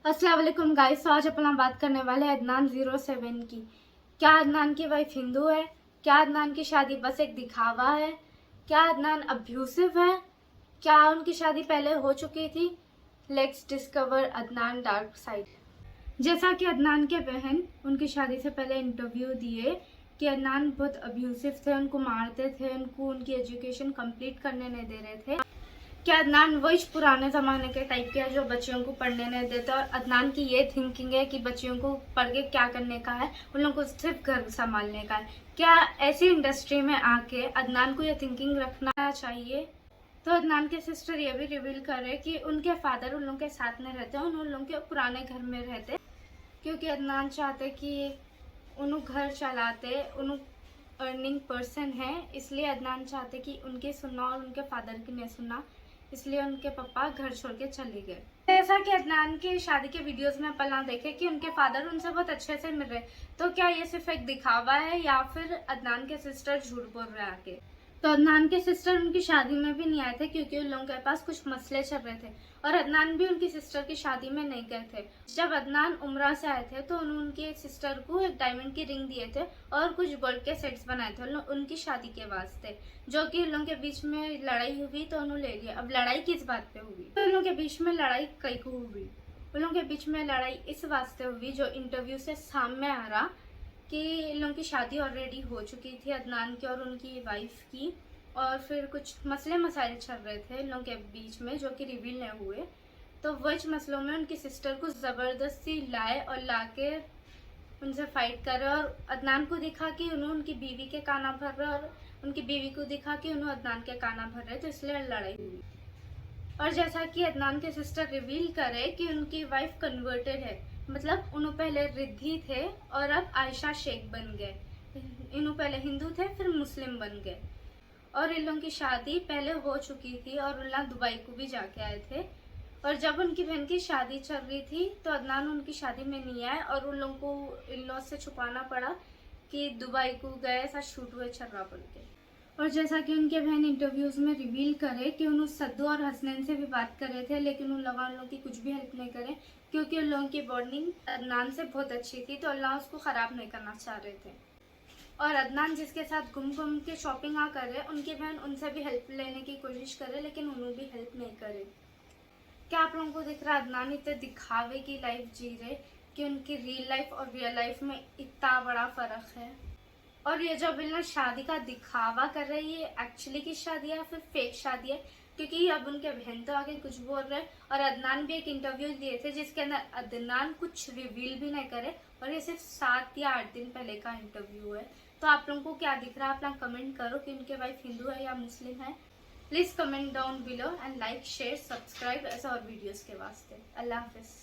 अस्सलाम वालेकुम गाइस। तो आज अपन बात करने वाले हैं अदनान 07 की। क्या अदनान की वाइफ हिंदू है? क्या अदनान की शादी बस एक दिखावा है? क्या अदनान अब्यूसिव है? क्या उनकी शादी पहले हो चुकी थी? Let's discover Adnan dark side. जैसा कि अदनान के बहन उनकी शादी से पहले इंटरव्यू दिए कि अदनान बहुत अब्यूसिव थे, उनको मारते थे, उनको उनकी एजुकेशन कंप्लीट करने नहीं दे रहे थे। क्या अदनान वही पुराने ज़माने के टाइप के है जो बच्चियों को पढ़ने नहीं देते, और अदनान की ये थिंकिंग है कि बच्चियों को पढ़ के क्या करने का है, उन लोगों को सिर्फ घर संभालने का है? क्या ऐसी इंडस्ट्री में आके अदनान को ये थिंकिंग रखना चाहिए? तो अदनान के सिस्टर ये भी रिवील कर रहे कि उनके फादर उन लोगों के साथ नहीं रहते, उन लोगों के पुराने घर में रहते, क्योंकि अदनान चाहते कि उन घर चलाते, उन अर्निंग पर्सन है, इसलिए अदनान चाहते कि उनके सुनना और उनके फादर की नहीं सुनना, इसलिए उनके पापा घर छोड़ के चले गए। जैसा कि अदनान की शादी के वीडियोस में पहला देखे कि उनके फादर उनसे बहुत अच्छे से मिल रहे, तो क्या ये सिर्फ एक दिखावा है या फिर अदनान के सिस्टर झूठ बोल रहे आके? तो अदनान के सिस्टर उनकी शादी में भी नहीं आए थे क्योंकि उन लोगों के पास कुछ मसले चल रहे थे, और अदनान भी उनकी सिस्टर की शादी में नहीं गए थे। जब अदनान उम्रा से आए थे तो उन्होंने उनकी सिस्टर को एक डायमंड की रिंग दिए थे और कुछ गोल्ड के सेट्स बनाए थे उनकी शादी के वास्ते, जो कि उन लोगों के बीच में लड़ाई हुई तो उन्होंने ले लिया। अब लड़ाई किस बात पे हुई? तो उन लोगों के बीच में लड़ाई कई को हुई? उन लोगों के बीच में लड़ाई इस वास्ते हुई, जो इंटरव्यू से सामने आ रहा, कि इन लोगों की शादी ऑलरेडी हो चुकी थी अदनान की और उनकी वाइफ की, और फिर कुछ मसले मसाइल चल रहे थे इन लोगों के बीच में जो कि रिवील नहीं हुए। तो वही मसलों में उनकी सिस्टर को ज़बरदस्ती लाए और लाके उनसे फाइट कर रहे, और अदनान को दिखा कि उन्होंने उनकी बीवी के काना भर रहे, और उनकी बीवी को दिखा कि उन्होंने अदनान के काना भर रहे, तो इसलिए लड़ाई हुई। और जैसा कि अदनान के सिस्टर रिवील करे कि उनकी वाइफ कन्वर्टेड है, मतलब उन्होंने पहले रिद्धि थे और अब आयशा शेख बन गए। इन्होंने पहले हिंदू थे फिर मुस्लिम बन गए, और इन लोगों की शादी पहले हो चुकी थी और उल्ला दुबई को भी जाके आए थे। और जब उनकी बहन की शादी चल रही थी तो अदनान उनकी शादी में नहीं आए और उन लोगों को इन लॉ से छुपाना पड़ा कि दुबई को गए, ऐसा शूट हुए छर्रा बोल के। और जैसा कि उनके बहन इंटरव्यूज में रिवील करे कि उन्होंने सद्दू और हसनैन से भी बात कर रहे थे, लेकिन उन लोगों की कुछ भी हेल्प नहीं करे क्योंकि उन लोगों की बॉन्डिंग अदनान से बहुत अच्छी थी, तो अल्लाह उसको ख़राब नहीं करना चाह रहे थे। और अदनान जिसके साथ घूम घूम के शॉपिंग करे, उनकी बहन उनसे भी हेल्प लेने की कोशिश करे, लेकिन उन्होंने भी हेल्प नहीं करे। क्या आप लोगों को दिख रहा है अदनान इतने दिखावे की लाइफ जी रहे कि उनकी रियल लाइफ और रियल लाइफ में इतना बड़ा फर्क है? और ये जो बिल्कुल शादी का दिखावा कर रही है, ये एक्चुअली की शादी है या फिर फेक शादी है? क्योंकि अब उनके बहन तो आगे कुछ बोल रहे हैं, और अदनान भी एक इंटरव्यू दिए थे जिसके अंदर अदनान कुछ रिवील भी नहीं करे, और ये सिर्फ 7 या 8 दिन पहले का इंटरव्यू है। तो आप लोगों को क्या दिख रहा है? आप लोग कमेंट करो कि उनके वाइफ हिंदू है या मुस्लिम है। Please comment down below and like share subscribe ऐसे और वीडियोस के वास्ते। अल्लाह हाफिज।